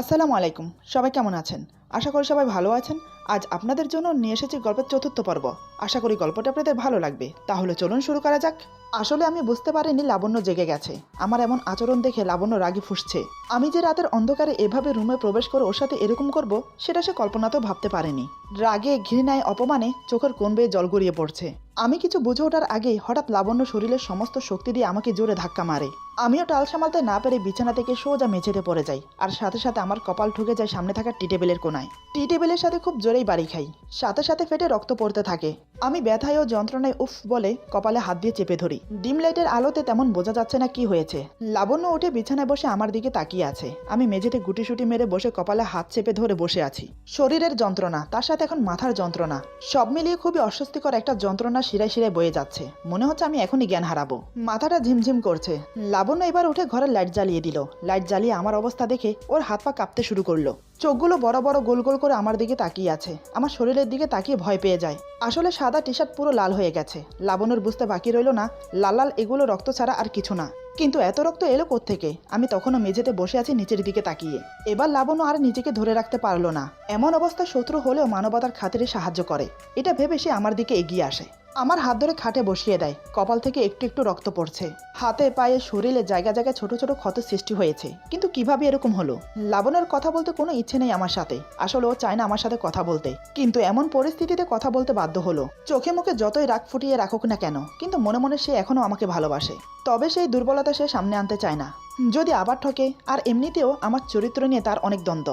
আসসালামু আলাইকুম। সবাই কেমন আছেন? আশা করি সবাই ভালো আছেন। আজ আপনাদের জন্য নিয়ে এসেছি গল্পের চতুর্থ পর্ব। আশা করি গল্পটা আপনাদের ভালো লাগবে। তাহলে চলুন শুরু করা যাক। আসলে আমি বুঝতে পারিনি লাবণ্য জেগে গেছে। আমার এমন আচরণ দেখে লাবণ্য রাগে ফুঁসছে। আমি যে রাতের অন্ধকারে এভাবে রুমে প্রবেশ করে ওর সাথে এরকম করব সেটা সে কল্পনাতেও ভাবতে পারেনি। রাগে, ঘৃণায়, অপমানে চোখের কোণ বেয়ে জল গড়িয়ে পড়ছে। আমি কিছু বুঝে ওঠার আগেই হঠাৎ লাবণ্য শরীরের সমস্ত শক্তি দিয়ে আমাকে জোরে ধাক্কা মারে। আমিও টাল সামালতে না পেরে বিছানা থেকে সোজা মেঝেতে পড়ে যাই, আর সাথে সাথে আমার কপাল ঠুকে যায় সামনে থাকা টি টেবিলের কোনায়। টি টেবিলের সাথে খুব জোরেই বাড়ি খাই, সাথে সাথে ফেটে রক্ত পড়তে থাকে। আমি ব্যথায় ও যন্ত্রণায় উফ বলে কপালে হাত দিয়ে চেপে ধরি। ডিম লাইটের আলোতে তেমন বোঝা যাচ্ছে না কি হয়েছে। লাবণ্য উঠে বিছানায় বসে আমার দিকে তাকিয়ে আছে। আমি মেঝেতে গুটিসুটি মেরে বসে কপালে হাত চেপে ধরে বসে আছি। শরীরের যন্ত্রণা, তার সাথে এখন মাথার যন্ত্রণা, সব মিলিয়ে খুবই অস্বস্তিকর একটা যন্ত্রণা শিরায় শিরায় বয়ে যাচ্ছে। মনে হচ্ছে আমি এখনই জ্ঞান হারাবো। মাথাটা ঝিমঝিম করছে। লাবণ্য এবার উঠে ঘরের লাইট জ্বালিয়ে দিল। লাইট জ্বালিয়ে আমার অবস্থা দেখে ওর হাত পা কাঁপতে শুরু করলো। চোখগুলো বড় বড় গোল গোল করে আমার দিকে তাকিয়ে আছে। আমার শরীরের দিকে তাকিয়ে ভয় পেয়ে যায়। আসলে সাদা টি শার্ট পুরো লাল হয়ে গেছে। লাবণ্যর বুঝতে বাকি রইল না লাল লাল এগুলো রক্ত ছাড়া আর কিছু না। কিন্তু এত রক্ত এলো কোত্থেকে? আমি তখনও মেঝেতে বসে আছি নিচের দিকে তাকিয়ে। এবার লাবণ্য আর নিজেকে ধরে রাখতে পারলো না। এমন অবস্থা শত্রু হলেও মানবতার খাতিরে সাহায্য করে, এটা ভেবে সে আমার দিকে এগিয়ে আসে। আমার হাত ধরে খাটে বসিয়ে দেয়। কপাল থেকে একটু একটু রক্ত পড়ছে। হাতে পায়ে শরীরে জায়গা জায়গায় ছোট ছোট ক্ষত সৃষ্টি হয়েছে। কিন্তু কিভাবে এরকম হলো? লাবণ্যর কথা বলতে কোনো ইচ্ছে নেই আমার সাথে। আসলে ও চায় না আমার সাথে কথা বলতে, কিন্তু এমন পরিস্থিতিতে কথা বলতে বাধ্য হলো। চোখে মুখে যতই রাগ ফুটিয়ে রাখুক না কেন, কিন্তু মনে মনে সে এখনো আমাকে ভালোবাসে। তবে সেই দুর্বলতা সে সামনে আনতে চায় না। যদি আবার ঠকে, আর এমনিতেও আমার চরিত্র নিয়ে তার অনেক দ্বন্দ্ব।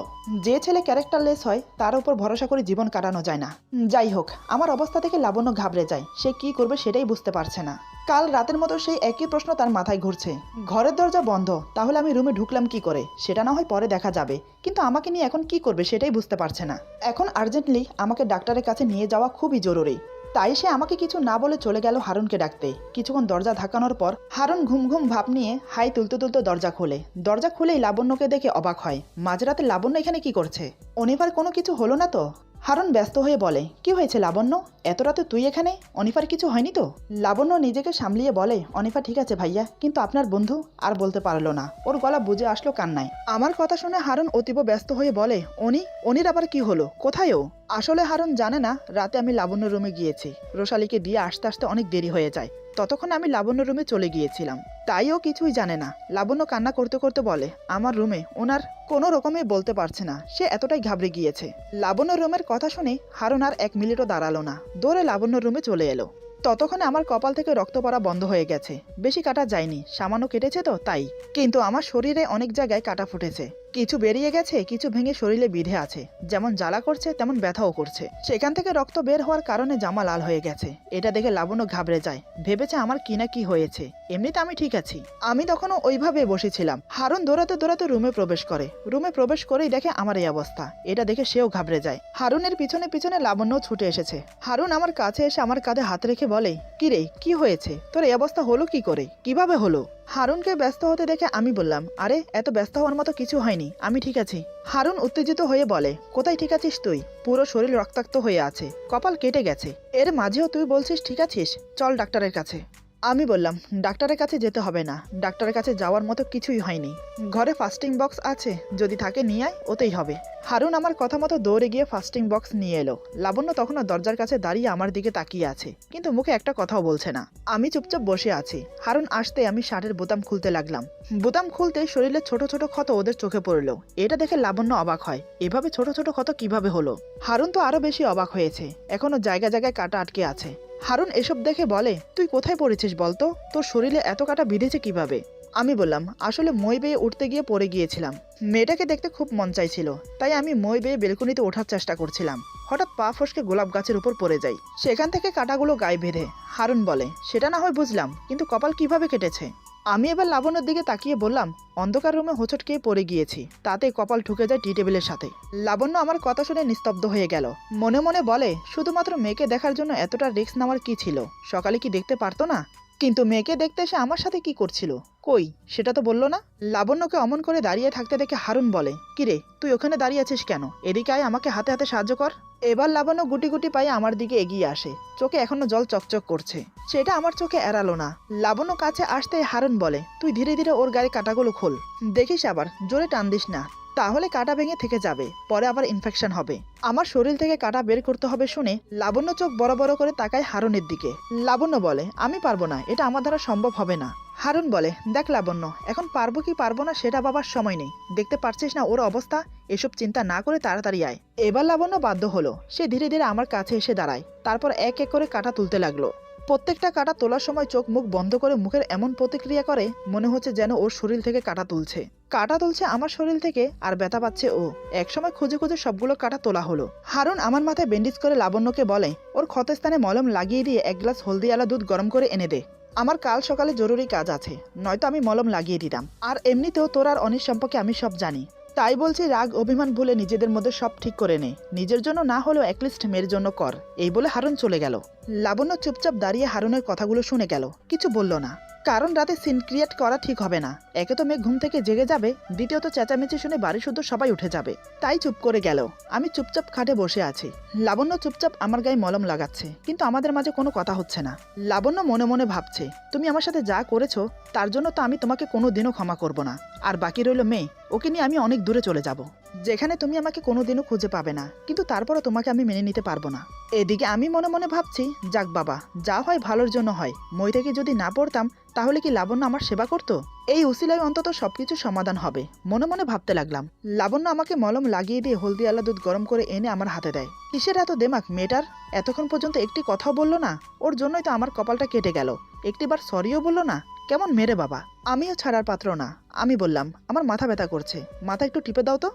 যে ছেলে ক্যারেক্টারলেস হয় তার উপর ভরসা করে জীবন কাটানো যায় না। যাই হোক, আমার অবস্থা থেকে লাবণ্য ঘাবড়ে যায়। সে কি করবে সেটাই বুঝতে পারছে না। কাল রাতের মতো সেই একই প্রশ্ন তার মাথায় ঘুরছে। ঘরের দরজা বন্ধ, তাহলে আমি রুমে ঢুকলাম কি করে? সেটা না হয় পরে দেখা যাবে, কিন্তু আমাকে নিয়ে এখন কি করবে সেটাই বুঝতে পারছে না। এখন আর্জেন্টলি আমাকে ডাক্তারের কাছে নিয়ে যাওয়া খুবই জরুরি। তাই সে আমাকে কিছু না বলে চলে গেল হারুনকে ডাকতে। কিছুক্ষণ দরজা ধাক্কানোর পর হারুন ঘুম ঘুম ভাব নিয়ে হাই তুলতে তুলতে দরজা খোলে। দরজা খুলেই লাবণ্যকে দেখে অবাক হয়। মাঝরাতে লাবণ্য এখানে কি করছে? অনিফার কোনো কিছু হলো না তো? হারুন ব্যস্ত হয়ে বলে, কি হয়েছে লাবণ্য? এত রাতে তুই এখানে? অনিফার কিছু হয়নি তো? লাবণ্য নিজেকে সামলিয়ে বলে, অনিফা ঠিক আছে ভাইয়া, কিন্তু আপনার বন্ধু। আর বলতে পারলো না, ওর গলা বুঝে আসলো কান্নায়। আমার কথা শুনে হারুন অতীব ব্যস্ত হয়ে বলে, অনির আবার কি হলো? কোথায় ও? আসলে হারুন জানে না রাতে আমি লাবণ্য রুমে গিয়েছি। রোশালীকে দিয়ে আসতে আসতে অনেক দেরি হয়ে যায়। ততক্ষণ আমি লাবণ্য রুমে চলে গিয়েছিলাম। তাই ও কিছুই জানে না। লাবণ্য কান্না করতে করতে বলে, আমার রুমে ওনার কোনো রকমে বলতে পারছে না, সে এতটাই ঘাবড়ে গিয়েছে। লাবণ্য রুমের কথা শুনে হারুন আর এক মিনিটও দাঁড়ালো না, দৌড়ে লাবণ্য রুমে চলে এলো। ততক্ষণে আমার কপাল থেকে রক্ত পড়া বন্ধ হয়ে গেছে। বেশি কাটা যায়নি, সামান্য কেটেছে তো তাই। কিন্তু আমার শরীরে অনেক জায়গায় কাটা ফুটেছে। কিছু বেরিয়ে গেছে, কিছু ভেঙে শরীরে বিঁধে আছে। যেমন জ্বালা করছে তেমন ব্যথাও করছে। সেখান থেকে রক্ত বের হওয়ার কারণে জামা লাল হয়ে গেছে। এটা দেখে লাবণ্য ঘাবড়ে যায়, ভেবেছে আমার কি না কি হয়েছে। এমনিতে আমি ঠিক আছি। আমি তখনও ওইভাবে বসেছিলাম। হারুন দৌড়াতে দৌড়াতে রুমে প্রবেশ করে। রুমে প্রবেশ করেই দেখে আমার এই অবস্থা। এটা দেখে সেও ঘাবড়ে যায়। হারুনের পিছনে পিছনে লাবণ্যও ছুটে এসেছে। হারুন আমার কাছে এসে আমার কাঁধে হাত রেখে বলে, কি রে, কি হয়েছে তোর? এই অবস্থা হলো কি করে? কিভাবে হলো? হারুনকে ব্যস্ত হতে দেখে আমি বললাম, আরে এত ব্যস্ত হওয়ার মতো কিছু হয়নি, আমি ঠিক আছি। হারুন উত্তেজিত হয়ে বলে, কোথায় ঠিক আছিস তুই? পুরো শরীর রক্তাক্ত হয়ে আছে, কপাল কেটে গেছে। এর মাঝেও তুই বলছিস ঠিক আছিস? চল ডাক্তারের কাছে। আমি বললাম, ডাক্তারের কাছে যেতে হবে না, ডাক্তারের কাছে যাওয়ার মতো কিছুই হয়নি। ঘরে ফাস্টিং বক্স আছে, যদি থাকে নিয়ে আয়, ওতেই হবে। হারুন আমার কথা মতো দৌড়ে গিয়ে ফাস্টিং বক্স নিয়ে এলো। লাবণ্য তখনও দরজার কাছে দাঁড়িয়ে আমার দিকে তাকিয়ে আছে, কিন্তু মুখে একটা কথাও বলছে না। আমি চুপচাপ বসে আছি। হারুন আসতে আমি শার্টের বোতাম খুলতে লাগলাম। বোতাম খুলতে শরীরে ছোট ছোট ক্ষত ওদের চোখে পড়লো। এটা দেখে লাবণ্য অবাক হয়, এভাবে ছোট ছোট ক্ষত কিভাবে হলো? হারুন তো আরো বেশি অবাক হয়েছে, এখনো জায়গা জায়গায় কাটা আটকে আছে। হারুন এসব দেখে বলে, তুই কোথায় পড়েছিস বলতো? তোর শরীরে এত কাটা বিঁধেছে কিভাবে? আমি বললাম, আসলে মই বেয়ে উঠতে গিয়ে পড়ে গিয়েছিলাম। মেয়েটাকে দেখতে খুব মন চাইছিল, তাই আমি মই বেয়ে বেলকনিতে ওঠার চেষ্টা করছিলাম। হঠাৎ পা ফসকে গোলাপ গাছের উপর পড়ে যাই। সেখান থেকে কাটাগুলো গায়ে বেঁধে। হারুন বলে, সেটা না হয় বুঝলাম, কিন্তু কপাল কিভাবে কেটেছে? আমি এবার লাবণ্যর দিকে তাকিয়ে বললাম, অন্ধকার রুমে হোঁচট খেয়ে পড়ে গিয়েছি, তাতে কপাল ঠুকে যায় টি টেবিলের সাথে। লাবণ্য আমার কথা শুনে নিস্তব্ধ হয়ে গেল। মনে মনে বলে, শুধুমাত্র মেয়েকে দেখার জন্য এতটা রিস্ক নেওয়ার কি ছিল? সকালে কি দেখতে পারতো না? কিন্তু মেয়েকে দেখতে এসে আমার সাথে কি করছিল? কই, সেটা তো বললো না। লাবণ্যকে অমন করে দাঁড়িয়ে থাকতে দেখে হারুন বলে, কিরে তুই ওখানে দাঁড়িয়ে আছিস কেন? এদিকে আয়, আমাকে হাতে হাতে সাহায্য কর। এবার লাবণ্য গুটি গুটি পায়ে আমার দিকে এগিয়ে আসে। চোখে এখনো জল চকচক করছে, সেটা আমার চোখে এড়ালো না। লাবণ্য কাছে আসতে হারুন বলে, তুই ধীরে ধীরে ওর গায়ে কাটাগুলো খোল, দেখিস আবার জোরে টান দিস না। তাহলে কাটা ভেঙে থেকে যাবে, পরে আবার ইনফেকশন হবে। আমার শরীর থেকে কাটা বের করতে হবে শুনে লাবণ্য চোখ বড় বড় করে তাকায় হারুনের দিকে। লাবণ্য বলে, আমি পারবো না, এটা আমার দ্বারা সম্ভব হবে না। হারুন বলে, দেখ লাবণ্য, এখন পারবো কি পারবো না সেটা ভাবার সময় নেই, দেখতে পারছিস না ওর অবস্থা, এসব চিন্তা না করে তাড়াতাড়ি আয়। এবার লাবণ্য বাধ্য হলো, সে ধীরে ধীরে আমার কাছে এসে দাঁড়ায়, তারপর এক এক করে কাটা তুলতে লাগলো। প্রত্যেকটা কাটা তোলার সময় চোখ মুখ বন্ধ করে মুখের এমন প্রতিক্রিয়া করে মনে হচ্ছে যেন ওর শরীর থেকে কাটা তুলছে। কাটা তুলছে আমার শরীর থেকে আর ব্যথা পাচ্ছে ও। একসময় খুঁজে খুঁজে সবগুলো কাটা তোলা হলো। হারুন আমার মাথায় ব্যান্ডেজ করে লাবণ্যকে বলে, ওর ক্ষতস্থানে মলম লাগিয়ে দিয়ে এক গ্লাস হলদিওয়ালা দুধ গরম করে এনে দে, আমার কাল সকালে জরুরি কাজ আছে, নয়তো আমি মলম লাগিয়ে দিতাম। আর এমনিতেও তোর আর অনির সম্পর্কে আমি সব জানি, তাই বলছি রাগ অভিমান ভুলে নিজেদের মধ্যে সব ঠিক করে নে, নিজের জন্য না হলেও অ্যাটলিস্ট মেয়ের জন্য কর। এই বলে হারুন চলে গেল। লাবণ্য চুপচাপ দাঁড়িয়ে হারুনের কথাগুলো শুনে গেল, কিছু বলল না, কারণ রাতে সিন ক্রিয়েট করা ঠিক হবে না। একে তো মেয়ে ঘুম থেকে জেগে যাবে, দ্বিতীয়ত চেঁচামেচি শুনে বাড়ি শুদ্ধ সবাই উঠে যাবে, তাই চুপ করে গেল। আমি চুপচাপ খাটে বসে আছি, লাবণ্য চুপচাপ আমার গায়ে মলম লাগাচ্ছে, কিন্তু আমাদের মাঝে কোনো কথা হচ্ছে না। লাবণ্য মনে মনে ভাবছে, তুমি আমার সাথে যা করেছো তার জন্য তো আমি তোমাকে কোনো দিনও ক্ষমা করব না, আর বাকি রইল মেয়ে, ওকে নিয়ে আমি অনেক দূরে চলে যাব, যেখানে তুমি আমাকে কোনোদিনও খুঁজে পাবে না, কিন্তু তারপরও তোমাকে আমি মেনে নিতে পারবো না। এদিকে আমি মনে মনে ভাবছি, যাক বাবা, যা হয় ভালোর জন্য হয়, মই থেকে যদি না পড়তাম তাহলে কি লাবণ্য আমার সেবা করতো? এই উসিলায় অন্তত সবকিছু সমাধান হবে, মনে মনে ভাবতে লাগলাম। লাবণ্য আমাকে মলম লাগিয়ে দিয়ে হলদিওয়ালা দুধ গরম করে এনে আমার হাতে দেয়। কিসের এত দেমাক মেয়েটার, এতক্ষণ পর্যন্ত একটি কথাও বললো না, ওর জন্যই তো আমার কপালটা কেটে গেল, একটিবার সরিও বললো না, কেমন মেরে বাবা। আমিও ছাড়ার পাত্র না, আমি বললাম, আমার মাথা ব্যথা করছে, মাথা একটু টিপে দাও তো।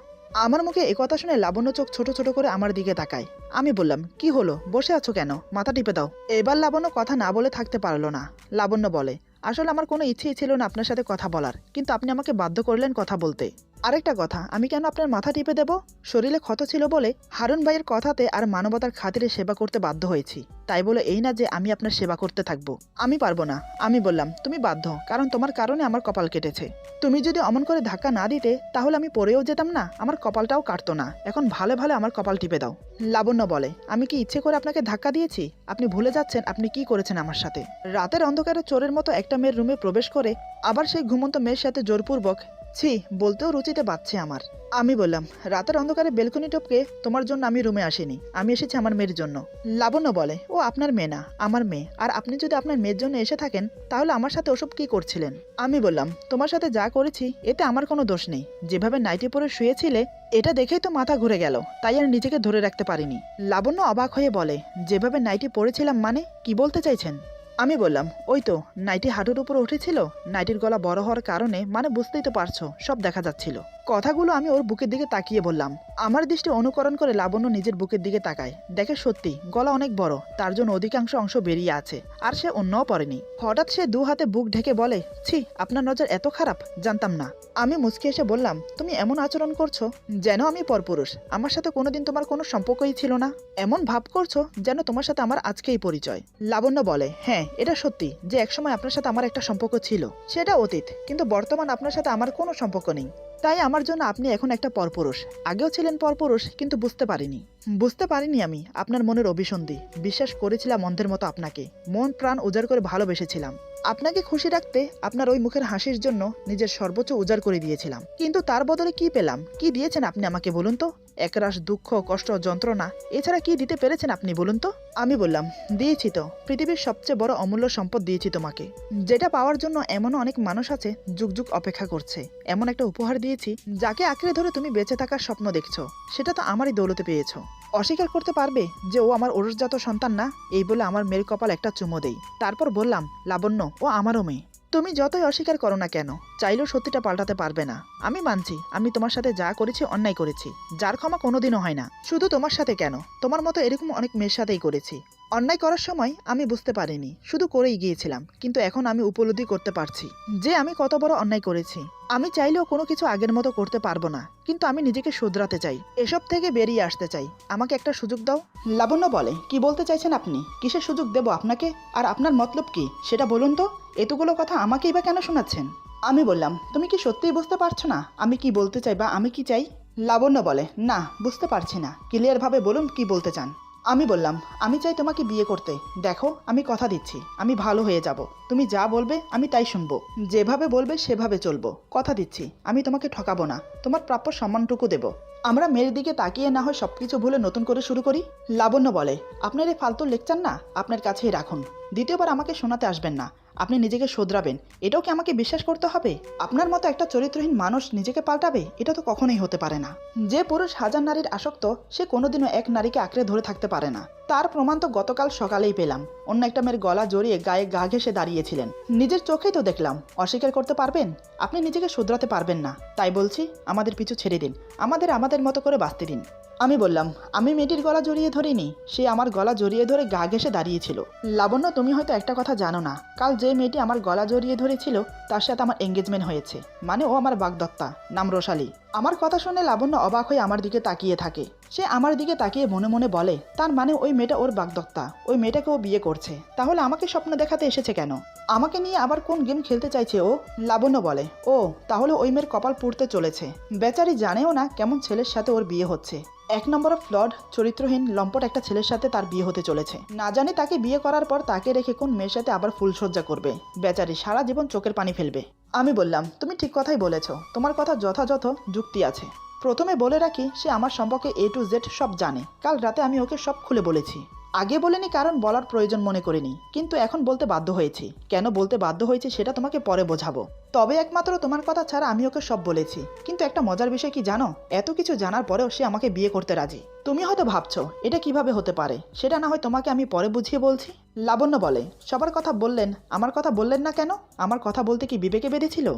আমার মুখে একথা শুনে লাবণ্য চোখ ছোট ছোট করে আমার দিকে তাকায়। আমি বললাম, কি হলো, বসে আছো কেন, মাথা টিপে দাও। এবার লাবণ্য কথা না বলে থাকতে পারলো না। লাবণ্য বলে, আসলে আমার কোনো ইচ্ছেই ছিল না আপনার সাথে কথা বলার, কিন্তু আপনি আমাকে বাধ্য করলেন কথা বলতে। আরেকটা কথা, আমি কেন আপনার মাথা টিপে দেব? শরীরে ক্ষত ছিল বলে হারুন ভাইয়ের কথাতে আর মানবতার খাতিরে সেবা করতে বাধ্য হয়েছি, তাই বলে এই না যে আমি আপনার সেবা করতে থাকবো। আমি পারবো না। আমি বললাম, তুমি বাধ্য, কারণ তোমার কারণে আমার কপাল কেটেছে। তুমি যদি অমন করে ধাক্কা না দিতে তাহলে আমি পড়েও যেতাম না, আমার কপালটাও কাটতো না। এখন ভালো ভালো আমার কপাল টিপে দাও। লাবণ্য বলে, আমি কি ইচ্ছে করে আপনাকে ধাক্কা দিয়েছি? আপনি ভুলে যাচ্ছেন আপনি কি করেছেন আমার সাথে। রাতের অন্ধকারে চোরের মতো একটা মেয়ের রুমে প্রবেশ করে আবার সেই ঘুমন্ত মেয়ের সাথে জোরপূর্বক, ছি, বলতেও রুচিতে বাচ্ছে আমার। আমি বললাম, রাতের অন্ধকারে বেলকনি টপকে তোমার জন্য আমি রুমে আসিনি, আমি এসেছি আমার মেয়ের জন্য। লাবণ্য বলে, ও আপনার মেয়ে না, আমার মেয়ে, আর আপনি যদি আপনার মেয়ের জন্য এসে থাকেন তাহলে আমার সাথে ওসব কি করছিলেন? আমি বললাম, তোমার সাথে যা করেছি এতে আমার কোনো দোষ নেই, যেভাবে নাইটি পরে শুয়েছিলে এটা দেখেই তো মাথা ঘুরে গেল, তাই আর নিজেকে ধরে রাখতে পারিনি। লাবণ্য অবাক হয়ে বলে, যেভাবে নাইটি পরেছিলাম মানে কি বলতে চাইছেন? আমি বললাম, ওই তো নাইটি হাঁটুর উপর উঠেছিল, নাইটির গলা বড় হওয়ার কারণে, মানে বুঝতেই তো পারছো, সব দেখা যাচ্ছিল। কথাগুলো আমি ওর বুকের দিকে তাকিয়ে বললাম। আমার দৃষ্টি অনুকরণ করে লাবণ্য নিজের বুকের দিকে তাকায়, দেখে সত্যি গলা অনেক বড়, তার জন্য অধিকাংশ অংশ বেরিয়ে আছে, আর সে অন্যও পরেনি। হঠাৎ সে দু হাতে বুক ঢেকে বলে, ছি, আপনার নজর এত খারাপ, জানতাম না। আমি মুচকি এসে বললাম, তুমি এমন আচরণ করছো যেন আমি পরপুরুষ, আমার সাথে কোনোদিন তোমার কোনো সম্পর্কই ছিল না, এমন ভাব করছো যেন তোমার সাথে আমার আজকেই পরিচয়। লাবণ্য বলে, হ্যাঁ এটা সত্যি যে একসময় আপনার সাথে আমার একটা সম্পর্ক ছিল, সেটা অতীত, কিন্তু বর্তমান আপনার সাথে আমার কোনো সম্পর্ক নেই, তাই আমার জন্য আপনি এখন একটা পরপুরুষ। আগেও ছিলেন পরপুরুষ, কিন্তু বুঝতে পারিনি আমি আপনার মনের অভিসন্ধি। বিশ্বাস করেছিলাম অন্ধের মতো আপনাকে, মন প্রাণ উজাড় করে ভালোবেসেছিলাম। আপনাকে খুশি রাখতে আপনার ওই মুখের হাসির জন্য নিজের সর্বোচ্চ উজাড় করে দিয়েছিলাম, কিন্তু তার বদলে কি পেলাম? কি দিয়েছেন আপনি আমাকে বলুন তো? একরাশ দুঃখ, কষ্ট, যন্ত্রণা, এছাড়া কি দিতে পেরেছেন আপনি বলুন তো? আমি বললাম, দিয়েছি তো, পৃথিবীর সবচেয়ে বড় অমূল্য সম্পদ দিয়েছি তোমাকে, যেটা পাওয়ার জন্য এমনও অনেক মানুষ আছে যুগ যুগ অপেক্ষা করছে। এমন একটা উপহার দিয়েছি যাকে আঁকড়ে ধরে তুমি বেঁচে থাকার স্বপ্ন দেখছো, সেটা তো আমারই দৌলতে পেয়েছো। অস্বীকার করতে পারবে যে ও আমার ওরসজাত সন্তান না? এই বলে আমার মেয়ের কপাল একটা চুমো দেই, তারপর বললাম, লাবণ্য, ও আমারও মেয়ে। তুমি যতই অস্বীকার করো না কেন, চাইলেও সত্যিটা পাল্টাতে পারবে না। আমি মানছি আমি তোমার সাথে যা করেছি অন্যায় করেছি, যার ক্ষমা কোনোদিনও হয় না। শুধু তোমার সাথে কেন, তোমার মতো এরকম অনেক মেয়ের সাথেই করেছি। অন্যায় করার সময় আমি বুঝতে পারিনি, শুধু করেই গিয়েছিলাম, কিন্তু এখন আমি উপলব্ধি করতে পারছি যে আমি কত বড় অন্যায় করেছি। আমি চাইলেও কোনো কিছু আগের মতো করতে পারবো না, কিন্তু আমি নিজেকে শুধরাতে চাই, এসব থেকে বেরিয়ে আসতে চাই। আমাকে একটা সুযোগ দাও। লাবণ্য বলে, কি বলতে চাইছেন আপনি? কিসের সুযোগ দেব আপনাকে? আর আপনার মতলব কি সেটা বলুন তো? এতগুলো কথা আমাকেই বা কেন শোনাচ্ছেন? আমি বললাম, তুমি কি সত্যিই বুঝতে পারছো না আমি কি বলতে চাই বা আমি কি চাই? লাবণ্য বলে, না, বুঝতে পারছি না, ক্লিয়ারভাবে বলুন কি বলতে চান। আমি বললাম, আমি চাই তোমাকে বিয়ে করতে। দেখো, আমি কথা দিচ্ছি, আমি ভালো হয়ে যাব। তুমি যা বলবে আমি তাই শুনবো, যেভাবে বলবে সেভাবে চলবো। কথা দিচ্ছি, আমি তোমাকে ঠকাবো না, তোমার প্রাপ্য সম্মানটুকু দেব। আমরা মেয়ের দিকে তাকিয়ে না হয় সবকিছু ভুলে নতুন করে শুরু করি। লাবণ্য বলে, আপনার এই ফালতু লেকচার না আপনার কাছেই রাখুন। দ্বিতীয়বার আমাকে শোনাতে আসবেন না। আপনি নিজেকে শোধরাবেন, এটাও কি আমাকে বিশ্বাস করতে হবে? আপনার মতো একটা চরিত্রহীন মানুষ নিজেকে পাল্টাবে, এটা তো কখনোই হতে পারে না। যে পুরুষ হাজার নারীর আসক্ত, সে কোনোদিনও এক নারীকে আঁকড়ে ধরে থাকতে পারে না। তার প্রমাণ তো গতকাল সকালেই পেলাম। অন্য একটা মেয়ের গলা জড়িয়ে গায়ে গা ঘেঁষে দাঁড়িয়েছিলেন। নিজের চোখেই তো দেখলাম। অস্বীকার করতে পারবেন? আপনি নিজেকে শুধরাতে পারবেন না। তাই বলছি, আমাদের পিছু ছেড়ে দিন, আমাদের মতো করে বাঁচতে দিন। আমি বললাম, আমি মেয়েটির গলা জড়িয়ে ধরিনি, সে আমার গলা জড়িয়ে ধরে গা ঘেঁষে দাঁড়িয়েছিল। লাবণ্য, তুমি হয়তো একটা কথা জানো না, কাল যে মেয়েটি আমার গলা জড়িয়ে ধরেছিল তার সাথে আমার এঙ্গেজমেন্ট হয়েছে। মানে ও আমার বাগদত্তা, নাম রোশালি। আমার কথা শুনে লাবণ্য অবাক হয়ে আমার দিকে তাকিয়ে থাকে। সে আমার দিকে তাকিয়ে মনে মনে বলে, তার মানে ওই মেয়েটা ওর বাগদত্তা, ওই মেয়েটাকে ও বিয়ে করছে। তাহলে আমাকে স্বপ্ন দেখাতে এসেছে কেন? আমাকে নিয়ে আবার কোন গেম খেলতে চাইছে ও? লাবণ্য বলে, ও তাহলে ওই মেয়ের কপাল পুড়তে চলেছে। বেচারি জানেও না কেমন ছেলের সাথে ওর বিয়ে হচ্ছে। এক নম্বর ফ্লড, চরিত্রহীন, লম্পট একটা ছেলের সাথে তার বিয়ে হতে চলেছে। না জানি তাকে বিয়ে করার পর তাকে রেখে কোন মেয়ের সাথে আবার ফুলসজ্জা করবে। বেচারি সারা জীবন চোখের পানি ফেলবে। আমি বললাম, তুমি ঠিক কথাই বলেছ, তোমার কথা যথাযথ যুক্তি আছে। প্রথমে বলে রাখি, সে আমার সম্পর্কে A to Z সব জানে। কাল রাতে আমি ওকে সব খুলে বলেছি। আগে বলিনি কারণ বলার প্রয়োজন মনে করিনি, কিন্তু এখন বলতে বাধ্য হয়েছি। কেন বলতে বাধ্য হয়েছি সেটা তোমাকে পরে বোঝাবো। তবে একমাত্র তোমার কথা ছাড়া আমি ওকে সব বলেছি। কিন্তু একটা মজার বিষয় কি জানো? এত কিছু জানার পরেও সে আমাকে বিয়ে করতে রাজি। তুমি হয়তো ভাবছো এটা কিভাবে হতে পারে, সেটা না হয় তোমাকে আমি পরে বুঝিয়ে বলছি। লাবণ্য বলে, সবার কথা বললেন, আমার কথা বললেন না কেন? আমার কথা বলতে কি বিবেকে বেঁধেছিল?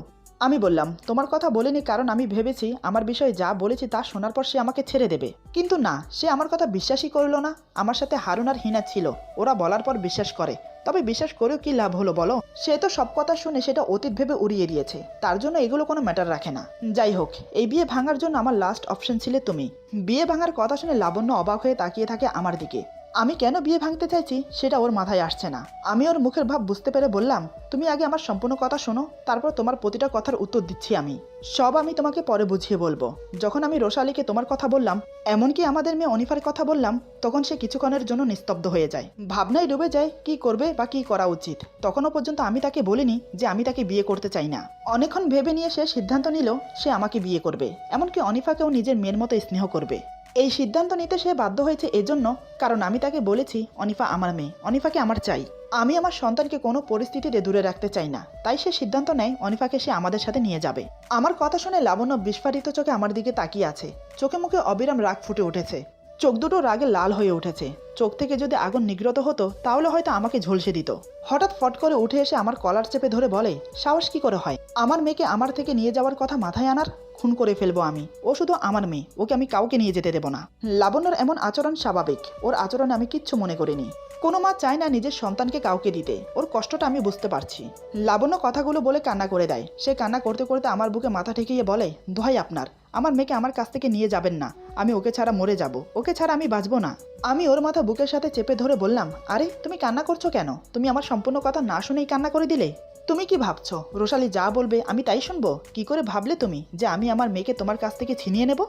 আমি বললাম, তোমার কথা বলিনি কারণ আমি ভেবেছি আমার বিষয়ে যা বলেছি তা শোনার পর সে আমাকে ছেড়ে দেবে। কিন্তু না, সে আমার কথা বিশ্বাসই করলো না। আমার সাথে হারুন আর হিনা ছিল, ওরা বলার পর বিশ্বাস করে। তবে বিশ্বাস করেও কি লাভ হলো বলো? সে তো সব কথা শুনে সেটা অতীত ভেবে উড়িয়ে দিয়েছে। তার জন্য এগুলো কোনো ম্যাটার রাখে না। যাই হোক, এই বিয়ে ভাঙার জন্য আমার লাস্ট অপশন ছিলে তুমি। বিয়ে ভাঙার কথা শুনে লাবণ্য অবাক হয়ে তাকিয়ে থাকে আমার দিকে। আমি কেন বিয়ে ভাঙতে চাইছি সেটা ওর মাথায় আসছে না। আমি ওর মুখের ভাব বুঝতে পেরে বললাম, তুমি আগে আমার সম্পূর্ণ কথা শোনো, তারপর তোমার প্রতিটা কথার উত্তর দিচ্ছি আমি। সব আমি তোমাকে পরে বুঝিয়ে বলবো। যখন আমি রোশালীকে তোমার কথা বললাম, এমনকি আমাদের মেয়ে অনিফার কথা বললাম, তখন সে কিছুক্ষণের জন্য নিস্তব্ধ হয়ে যায়, ভাবনায় ডুবে যায় কি করবে বা কি করা উচিত। তখনও পর্যন্ত আমি তাকে বলিনি যে আমি তাকে বিয়ে করতে চাই না। অনেকক্ষণ ভেবে নিয়ে সে সিদ্ধান্ত নিল সে আমাকে বিয়ে করবে, এমনকি অনিফাকেও নিজের মেয়ের মতো স্নেহ করবে। এই সিদ্ধান্ত নিতে সে বাধ্য হয়েছে এজন্য কারণ আমি তাকে বলেছি অনিফা আমার মেয়ে, অনিফাকে আমার চাই। আমি আমার সন্তানকে কোনো পরিস্থিতিতে দূরে রাখতে চাই না। তাই সে সিদ্ধান্ত নেয় অনিফাকে সে আমাদের সাথে নিয়ে যাবে। আমার কথা শুনে লাবণ্য বিস্ফারিত চোখে আমার দিকে তাকিয়ে আছে। চোখে মুখে অবিরাম রাগ ফুটে উঠেছে। চোখ দুটো রাগে লাল হয়ে উঠেছে। চোখ থেকে যদি আগুন নিগ্রত হতো তাহলে হয়তো আমাকে ঝলসে দিত। হঠাৎ ফট করে উঠে এসে আমার কলার চেপে ধরে বলে, সাহস কি করে হয় আমার মেয়েকে আমার থেকে নিয়ে যাওয়ার কথা মাথায় আনার? খুন করে ফেলবো আমি। ও শুধু আমার মেয়ে, ওকে আমি কাউকে নিয়ে যেতে দেব না। লাবণ্যর এমন আচরণ স্বাভাবিক, ওর আচরণে আমি কিচ্ছু মনে করিনি। কোনো মা চায় না নিজের সন্তানকে কাউকে দিতে, ওর কষ্টটা আমি বুঝতে পারছি। লাবণ্য কথাগুলো বলে কান্না করে দেয়। সে কান্না করতে করতে আমার বুকে মাথা ঠেকিয়ে বলে, দোহাই আপনার, আমার মেয়েকে আমার কাছ থেকে নিয়ে যাবেন না। আমি ওকে ছাড়া মরে যাব, ওকে ছাড়া আমি বাঁচবো না। আমি ওর মাথা বুকের সাথে চেপে ধরে বললাম, আরে তুমি কান্না করছো কেন? তুমি আমার সম্পূর্ণ কথা না শুনেই কান্না করে দিলে। তুমি কি ভাবছো রোশালী যা বলবে আমি তাই শুনবো? কি করে ভাবলে তুমি যে আমি আমার মেয়েকে তোমার কাছ থেকে ছিনিয়ে নেব?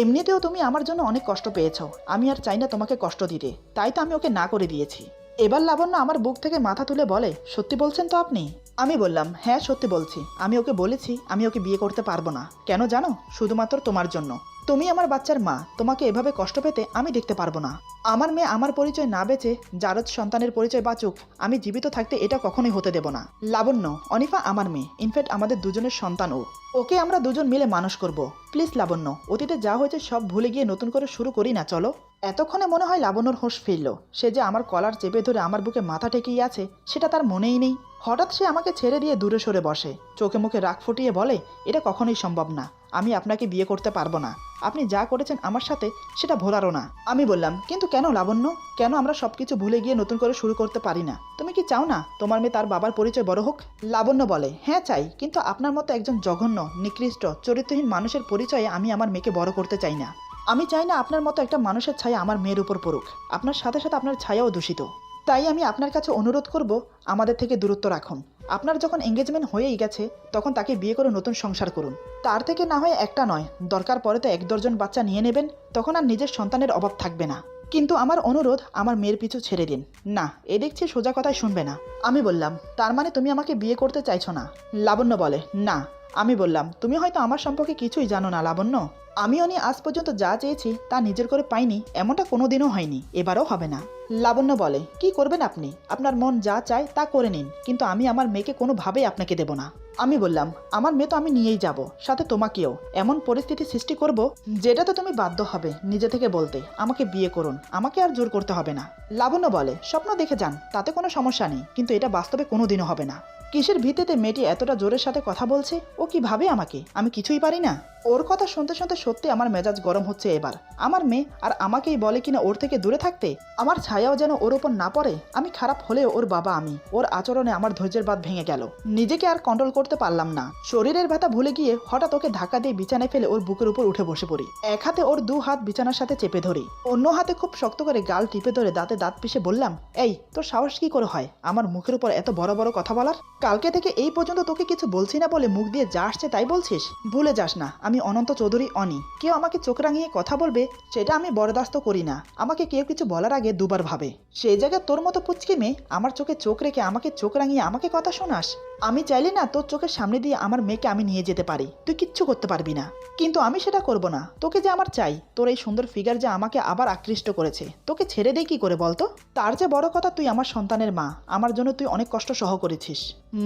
এমনিতেও তুমি আমার জন্য অনেক কষ্ট পেয়েছো, আমি আর চাই না তোমাকে কষ্ট দিতে, তাই তো আমি ওকে না করে দিয়েছি। এবার লাবণ্য আমার বুক থেকে মাথা তুলে বলে, সত্যি বলছেন তো আপনি? আমি বললাম, হ্যাঁ সত্যি বলছি। আমি ওকে বলেছি আমি ওকে বিয়ে করতে পারবো না। কেন জানো? শুধুমাত্র তোমার জন্য। তুমি আমার বাচ্চার মা, তোমাকে এভাবে কষ্ট পেতে আমি দেখতে পারবো না। আমার মেয়ে আমার পরিচয় না বেচে জারজ সন্তানের পরিচয় বাঁচুক, আমি জীবিত থাকতে এটা কখনোই হতে দেব না। লাবণ্য, অনিফা আমার মেয়ে, ইনফ্যাক্ট আমাদের দুজনের সন্তান ও। ওকে আমরা দুজন মিলে মানুষ করব। প্লিজ লাবণ্য, অতীতে যা হয়েছে সব ভুলে গিয়ে নতুন করে শুরু করি না, চলো। এতক্ষণে মনে হয় লাবণ্যর হোঁশ ফিরল। সে যে আমার কলার চেপে ধরে আমার বুকে মাথা ঠেকিয়ে আছে সেটা তার মনেই নেই। হঠাৎ সে আমাকে ছেড়ে দিয়ে দূরে সরে বসে, চোখে মুখে রাগ ফুটিয়ে বলে, এটা কখনোই সম্ভব না। আমি আপনাকে বিয়ে করতে পারবো না। আপনি যা করেছেন আমার সাথে সেটা ভোলারও না। আমি বললাম, কিন্তু কেন লাবণ্য? কেন আমরা সবকিছু ভুলে গিয়ে নতুন করে শুরু করতে পারি না? তুমি কি চাও না তোমার মেয়ে তার বাবার পরিচয় বড় হোক? লাবণ্য বলে, হ্যাঁ চাই, কিন্তু আপনার মতো একজন জঘন্য, নিকৃষ্ট, চরিত্রহীন মানুষের পরিচয়ে আমি আমার মেয়েকে বড় করতে চাই না। আমি চাই না আপনার মতো একটা মানুষের ছায়া আমার মেয়ের উপর পড়ুক। আপনার সাথে সাথে আপনার ছায়াও দূষিত। তাই আমি আপনার কাছে অনুরোধ করব, আমাদের থেকে দূরত্ব রাখুন। আপনার যখন এঙ্গেজমেন্ট হয়েই গেছে তখন তাকে বিয়ে করে নতুন সংসার করুন। তার থেকে না হয় একটা নয়, দরকার পড়ে তো 1 দর্জন বাচ্চা নিয়ে নেবেন, তখন আর নিজের সন্তানের অভাব থাকবে না। কিন্তু আমার অনুরোধ, আমার মেয়ের পিছু ছেড়ে দিন। না, এ দেখছি সোজা কথাই শুনবে না। আমি বললাম, তার মানে তুমি আমাকে বিয়ে করতে চাইছো না? লাবণ্য বলে, না। আমি বললাম, তুমি হয়তো আমার সম্পর্কে কিছুই জানো না লাবণ্য। আমিও আজ পর্যন্ত যা চেয়েছি তা নিজের করে পাইনি, এমনটা কোনোদিনও হয়নি, এবারও হবে না। লাবণ্য বলে, কি করবেন আপনি? আপনার মন যা চায় তা করে নিন, কিন্তু আমি আমার মেয়েকে কোনোভাবেই আপনাকে দেব না। আমি বললাম, আমার মেয়ে তো আমি নিয়েই যাব, সাথে তোমাকেও। এমন পরিস্থিতি সৃষ্টি করব যেটাতে তুমি বাধ্য হবে নিজে থেকে বলতে আমাকে বিয়ে করুন, আমাকে আর জোর করতে হবে না। লাবণ্য বলে, স্বপ্ন দেখে যান, তাতে কোনো সমস্যা নেই, কিন্তু এটা বাস্তবে কোনোদিনও হবে না। কিসের ভিত্তিতে মেয়েটি এতটা জোরের সাথে কথা বলছে? ও কি ভাবে আমাকে? আমি কিছুই পারি না? ওর কথা শুনতে শুনতে সত্যি আমার মেজাজ গরম হচ্ছে এবার। আমার মেয়ে আর আমাকেই বলে কিনা ওর থেকে দূরে থাকতে, আমার ছায়াও যেন ওর উপর না পড়ে। আমি খারাপ হলেও ওর বাবা আমি। ওর আচরণে আমার ধৈর্যের বাঁধ ভেঙে গেল, নিজেকে আর কন্ট্রোল করতে পারলাম না। শরীরের ব্যথা ভুলে গিয়ে হঠাৎ ওকে ধাক্কা দিয়ে বিছানায় ফেলে ওর বুকের উপর উঠে বসে পড়ি। এক হাতে ওর 2 হাত বিছানার সাথে চেপে ধরি, অন্য হাতে খুব শক্ত করে গাল টিপে ধরে দাঁতে দাঁত পিষে বললাম, এই তোর সাহস কি করে হয় আমার মুখের উপর এত বড় বড় কথা বলার? কালকে থেকে এই পর্যন্ত তোকে কিছু বলছি না বলে মুখ দিয়ে যা আসছে তাই বলছিস? ভুলে যাস না আমি অনন্ত চৌধুরী অনি। কেউ আমাকে চোখ রাঙিয়ে কথা বলবে সেটা আমি বরদাস্ত করি না। আমাকে কেউ কিছু বলার আগে দুবার ভাবে। সেই জায়গায় তোর মতো পুচকি মেয়ে আমার চোখে চোখ রেখে আমাকে চোখ রাঙিয়ে আমাকে কথা শোনাস? আমি চাইলে না তোর চোখের সামনে দিয়ে আমার মেয়েকে আমি নিয়ে যেতে পারি, তুই কিচ্ছু করতে পারবি না। কিন্তু আমি সেটা করব না। তোকে যে আমার চাই, তোর এই সুন্দর ফিগার যে আমাকে আবার আকৃষ্ট করেছে, তোকে ছেড়ে দেই কি করে বলতো? তার যে বড় কথা, তুই আমার সন্তানের মা, আমার জন্য তুই অনেক কষ্ট সহ করেছিস।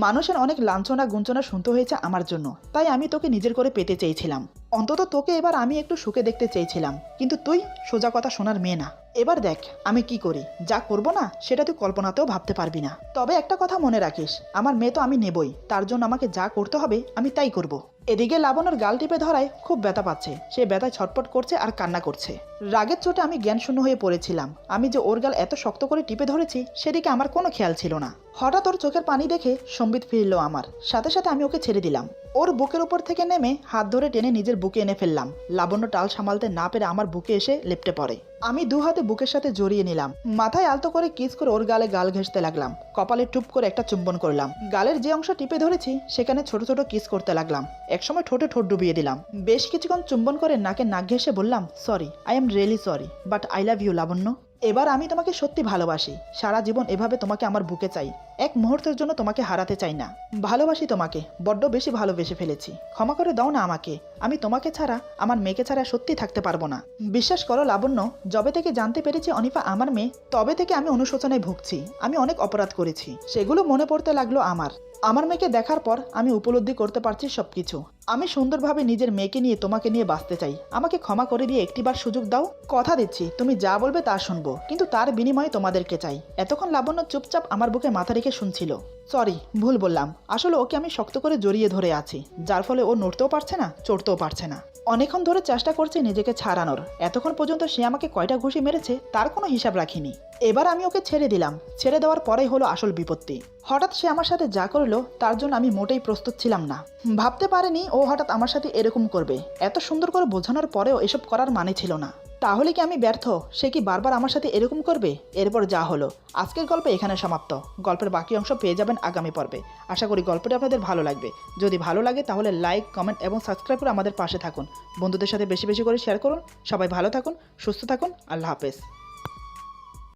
মানুষের অনেক লাঞ্ছনা গুঞ্চনা শুনতে হয়েছে আমার জন্য, তাই আমি তোকে নিজের করে পেতে চেয়েছিলাম। অন্তত তোকে এবার আমি একটু সুখে দেখতে চেয়েছিলাম, কিন্তু তুই সোজা কথা শোনার মেয়ে না। এবার দেখ আমি কি করি, যা করব না সেটা তুই কল্পনাতেও ভাবতে পারবি না। তবে একটা কথা মনে রাখিস, আমার মেয়ে তো আমি নেবই, তার জন্য আমাকে যা করতে হবে আমি তাই করব। এদিকে লাবণ্যর গাল টিপে ধরায় খুব ব্যথা পাচ্ছে, সে ব্যথায় ছটপট করছে আর কান্না করছে। রাগের চোটে আমি জ্ঞানশূন্য হয়ে পড়েছিলাম। আমি যে ওর গাল এত শক্ত করে টিপে ধরেছি সেদিকে আমার কোনো খেয়াল ছিল না। হঠাৎ ওর চোখের পানি দেখে সম্বিত ফিরল আমার, সাথে সাথে আমি ওকে ছেড়ে দিলাম। ওর বুকের উপর থেকে নেমে হাত ধরে টেনে নিজের বুকে এনে ফেললাম। লাবণ্য টাল সামালতে না পেরে আমার বুকে এসে লেপ্টে পড়ে। আমি 2 হাতে বুকের সাথে জড়িয়ে নিলাম, মাথায় আলতো করে কিস করে ওর গালে গাল ঘেঁষতে লাগলাম। কপালে টুপ করে একটা চুম্বন করলাম। গালের যে অংশ টিপে ধরেছি সেখানে ছোট ছোট কিস করতে লাগলাম। একসময় ঠোঁটে ঠোঁট ডুবিয়ে দিলাম। বেশ কিছুক্ষণ চুম্বন করে নাকে নাক ঘেঁষে বললাম, sorry, I am really sorry, but I love you Labanya. এবার আমি তোমাকে সত্যি ভালোবাসি, সারা জীবন এভাবে তোমাকে আমার বুকে চাই, এক মুহূর্তের জন্য তোমাকে হারাতে চাই না। ভালোবাসি তোমাকে, বড্ড বেশি ভালোবেসে ফেলেছি, ক্ষমা করে দাও না আমাকে। আমি তোমাকে ছাড়া, আমার মেয়েকে ছাড়া সত্যি থাকতে পারবো না। বিশ্বাস করো লাবণ্য, যবে থেকে জানতে পেরেছি অনিফা আমার মেয়ে, তবে থেকে আমি অনুশোচনায় ভুগছি। আমি অনেক অপরাধ করেছি, সেগুলো মনে পড়তে লাগলো আমার মেয়েকে দেখার পর আমি উপলব্ধি করতে পারছি সবকিছু। আমি সুন্দরভাবে নিজের মেয়েকে নিয়ে তোমাকে নিয়ে বাঁচতে চাই। আমাকে ক্ষমা করে দিয়ে একটিবার সুযোগ দাও। কথা দিচ্ছি তুমি যা বলবে তা শুনবো, কিন্তু তার বিনিময়ে তোমাদেরকে চাই। এতক্ষণ লাবণ্য চুপচাপ আমার বুকে মাথা রেখে শুনছিল। সরি, ভুল বললাম। আসলে ওকে আমি শক্ত করে জড়িয়ে ধরে আছি, যার ফলে ও নড়তেও পারছে না, চড়তেও পারছে না। অনেকক্ষণ ধরে চেষ্টা করছে নিজেকে ছাড়ানোর। এতক্ষণ পর্যন্ত সে আমাকে কয়টা ঘুষি মেরেছে তার কোনো হিসাব রাখিনি। এবার আমি ওকে ছেড়ে দিলাম। ছেড়ে দেওয়ার পরেই হলো আসল বিপত্তি। হঠাৎ সে আমার সাথে যা করলো তার জন্য আমি মোটেই প্রস্তুত ছিলাম না। ভাবতে পারিনি ও হঠাৎ আমার সাথে এরকম করবে। এত সুন্দর করে বোঝানোর পরেও এসব করার মানে ছিল না। তাহলে কি আমি ব্যর্থ? সে কি বারবার আমার সাথে এরকম করবে? এরপর যা হলো। আজকের গল্প এখানে সমাপ্ত। গল্পের বাকি অংশ পেয়ে যাবেন আগামী পর্বে। আশা করি গল্পটি আপনাদের ভালো লাগবে। যদি ভালো লাগে তাহলে লাইক, কমেন্ট এবং সাবস্ক্রাইব করে আমাদের পাশে থাকুন। বন্ধুদের সাথে বেশি বেশি করে শেয়ার করুন। সবাই ভালো থাকুন, সুস্থ থাকুন। আল্লাহ হাফেজ।